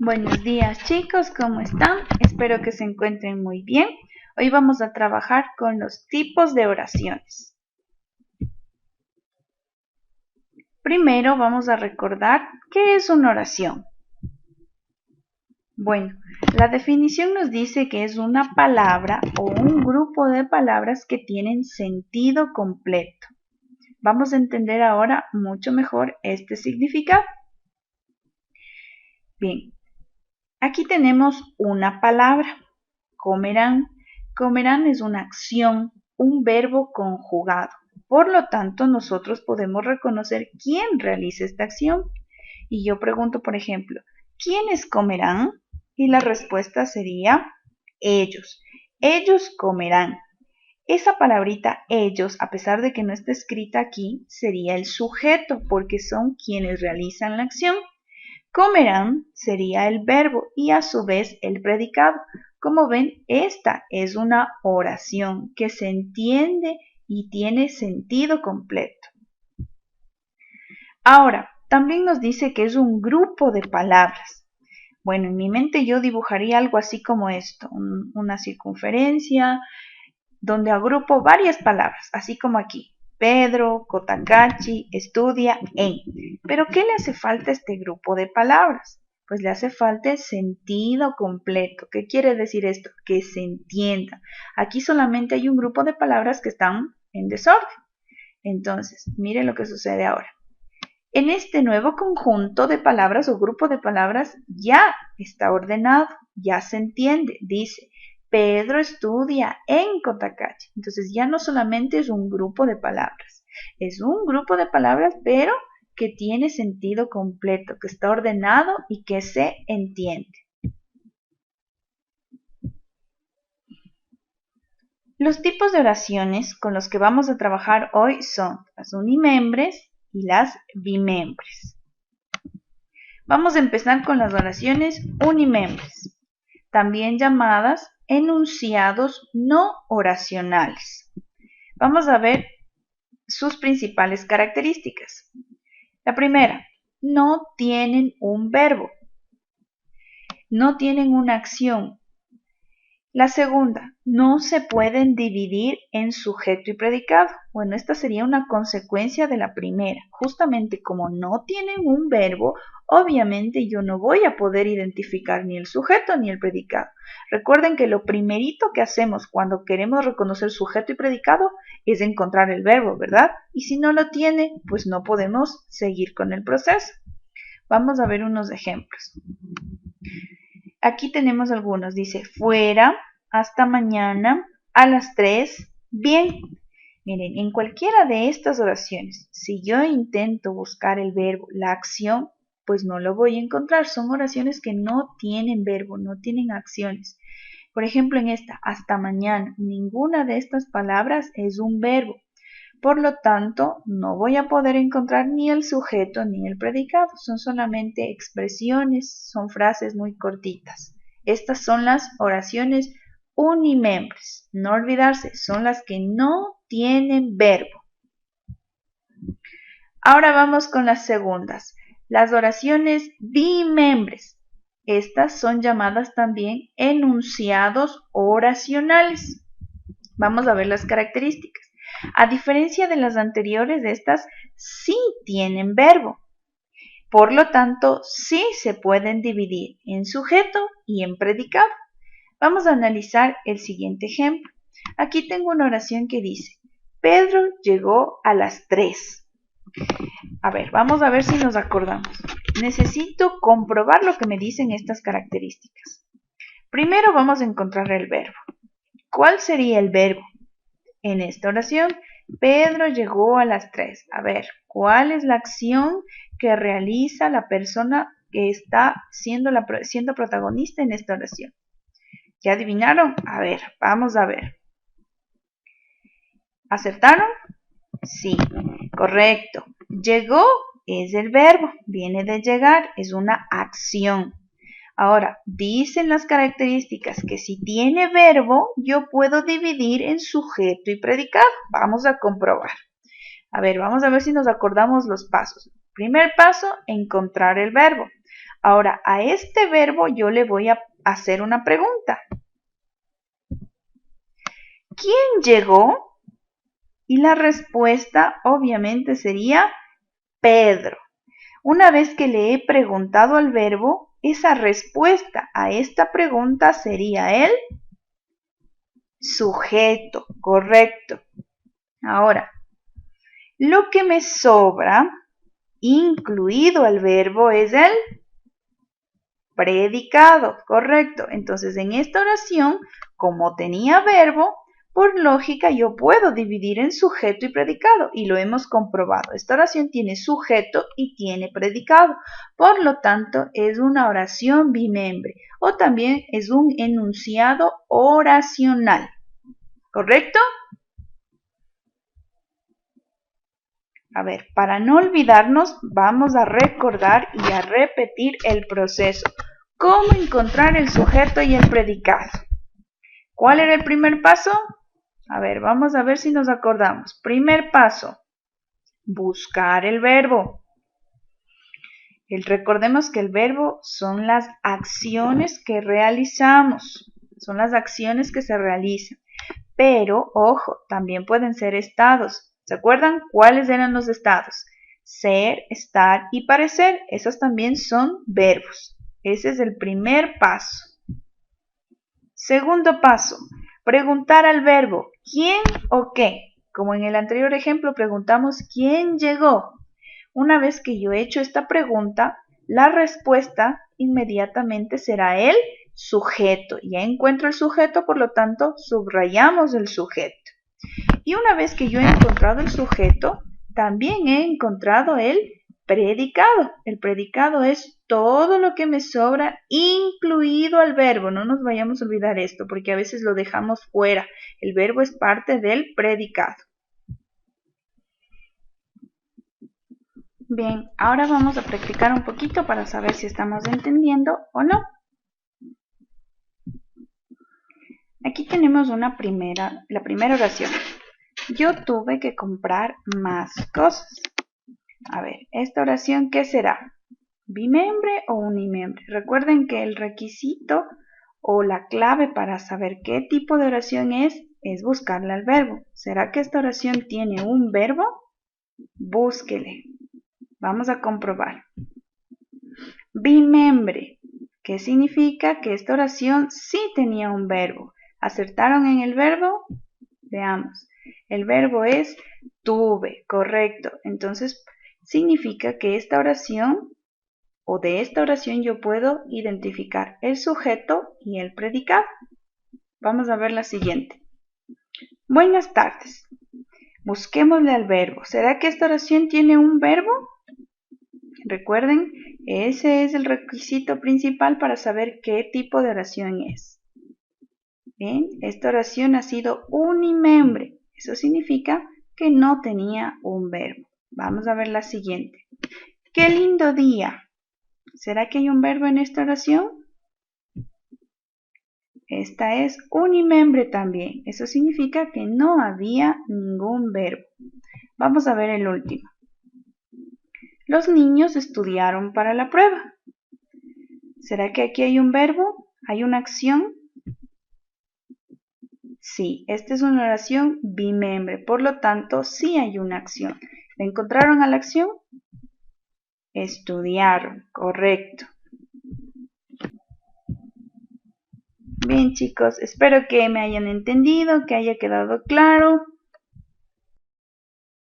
Buenos días chicos, ¿cómo están? Espero que se encuentren muy bien. Hoy vamos a trabajar con los tipos de oraciones. Primero vamos a recordar qué es una oración. Bueno, la definición nos dice que es una palabra o un grupo de palabras que tienen sentido completo. Vamos a entender ahora mucho mejor este significado. Bien, aquí tenemos una palabra, comerán. Comerán es una acción, un verbo conjugado. Por lo tanto, nosotros podemos reconocer quién realiza esta acción. Y yo pregunto, por ejemplo, ¿quiénes comerán? Y la respuesta sería ellos. Ellos comerán. Esa palabrita ellos, a pesar de que no está escrita aquí, sería el sujeto porque son quienes realizan la acción. Comerán sería el verbo y a su vez el predicado. Como ven, esta es una oración que se entiende y tiene sentido completo. Ahora, también nos dice que es un grupo de palabras. Bueno, en mi mente yo dibujaría algo así como esto, una circunferencia donde agrupo varias palabras, así como aquí. Pedro, Cotacachi, estudia, en. ¿Pero qué le hace falta a este grupo de palabras? Pues le hace falta el sentido completo. ¿Qué quiere decir esto? Que se entienda. Aquí solamente hay un grupo de palabras que están en desorden. Entonces, miren lo que sucede ahora. En este nuevo conjunto de palabras o grupo de palabras ya está ordenado, ya se entiende. Dice, Pedro estudia en Cotacachi. Entonces ya no solamente es un grupo de palabras, es un grupo de palabras pero que tiene sentido completo, que está ordenado y que se entiende. Los tipos de oraciones con los que vamos a trabajar hoy son las unimembres y las bimembres. Vamos a empezar con las oraciones unimembres, también llamadas enunciados no oracionales. Vamos a ver sus principales características. La primera, no tienen un verbo, no tienen una acción. La segunda, no se pueden dividir en sujeto y predicado. Bueno, esta sería una consecuencia de la primera. Justamente como no tienen un verbo, obviamente yo no voy a poder identificar ni el sujeto ni el predicado. Recuerden que lo primerito que hacemos cuando queremos reconocer sujeto y predicado es encontrar el verbo, ¿verdad? Y si no lo tiene, pues no podemos seguir con el proceso. Vamos a ver unos ejemplos. Aquí tenemos algunos. Dice, fuera, hasta mañana, a las 3, bien. Miren, en cualquiera de estas oraciones, si yo intento buscar el verbo, la acción, pues no lo voy a encontrar. Son oraciones que no tienen verbo, no tienen acciones. Por ejemplo, en esta, hasta mañana, ninguna de estas palabras es un verbo. Por lo tanto, no voy a poder encontrar ni el sujeto ni el predicado. Son solamente expresiones, son frases muy cortitas. Estas son las oraciones unimembres. No olvidarse, son las que no tienen verbo. Ahora vamos con las segundas. Las oraciones bimembres. Estas son llamadas también enunciados oracionales. Vamos a ver las características. A diferencia de las anteriores, estas sí tienen verbo. Por lo tanto, sí se pueden dividir en sujeto y en predicado. Vamos a analizar el siguiente ejemplo. Aquí tengo una oración que dice, Pedro llegó a las 3. A ver, vamos a ver si nos acordamos. Necesito comprobar lo que me dicen estas características. Primero vamos a encontrar el verbo. ¿Cuál sería el verbo? En esta oración, Pedro llegó a las 3. A ver, ¿cuál es la acción que realiza la persona que está siendo protagonista en esta oración? ¿Ya adivinaron? A ver, vamos a ver. ¿Acertaron? Sí, correcto. Llegó es el verbo, viene de llegar, es una acción. Ahora, dicen las características que si tiene verbo, yo puedo dividir en sujeto y predicado. Vamos a comprobar. A ver, vamos a ver si nos acordamos los pasos. Primer paso, encontrar el verbo. Ahora, a este verbo yo le voy a hacer una pregunta. ¿Quién llegó? Y la respuesta obviamente sería Pedro. Una vez que le he preguntado al verbo, esa respuesta a esta pregunta sería el sujeto, correcto. Ahora, lo que me sobra, incluido el verbo, es el predicado, correcto. Entonces, en esta oración, como tenía verbo, por lógica yo puedo dividir en sujeto y predicado, y lo hemos comprobado. Esta oración tiene sujeto y tiene predicado. Por lo tanto, es una oración bimembre, o también es un enunciado oracional. ¿Correcto? A ver, para no olvidarnos, vamos a recordar y a repetir el proceso. ¿Cómo encontrar el sujeto y el predicado? ¿Cuál era el primer paso? A ver, vamos a ver si nos acordamos. Primer paso, buscar el verbo. Recordemos que el verbo son las acciones que realizamos, son las acciones que se realizan. Pero, ojo, también pueden ser estados. ¿Se acuerdan cuáles eran los estados? Ser, estar y parecer. Esos también son verbos. Ese es el primer paso. Segundo paso, preguntar al verbo ¿quién o qué? Como en el anterior ejemplo preguntamos ¿quién llegó? Una vez que yo he hecho esta pregunta, la respuesta inmediatamente será el sujeto. Ya encuentro el sujeto, por lo tanto, subrayamos el sujeto. Y una vez que yo he encontrado el sujeto, también he encontrado el predicado. El predicado es todo lo que me sobra, incluido el verbo. No nos vayamos a olvidar esto, porque a veces lo dejamos fuera. El verbo es parte del predicado. Bien, ahora vamos a practicar un poquito para saber si estamos entendiendo o no. Aquí tenemos la primera oración. Yo tuve que comprar más cosas. A ver, esta oración, ¿qué será? ¿Bimembre o unimembre? Recuerden que el requisito o la clave para saber qué tipo de oración es buscarle al verbo. ¿Será que esta oración tiene un verbo? Búsquele. Vamos a comprobar. Bimembre. ¿Qué significa? Que esta oración sí tenía un verbo. ¿Acertaron en el verbo? Veamos. El verbo es tuve, correcto. Entonces, significa que esta oración o de esta oración yo puedo identificar el sujeto y el predicado. Vamos a ver la siguiente. Buenas tardes. Busquémosle al verbo. ¿Será que esta oración tiene un verbo? Recuerden, ese es el requisito principal para saber qué tipo de oración es. Bien, esta oración ha sido unimembre. Eso significa que no tenía un verbo. Vamos a ver la siguiente. ¡Qué lindo día! ¿Será que hay un verbo en esta oración? Esta es unimembre también. Eso significa que no había ningún verbo. Vamos a ver el último. Los niños estudiaron para la prueba. ¿Será que aquí hay un verbo? ¿Hay una acción? Sí, esta es una oración bimembre, por lo tanto, sí hay una acción. ¿Le encontraron a la acción? Estudiaron, correcto. Bien, chicos, espero que me hayan entendido, que haya quedado claro.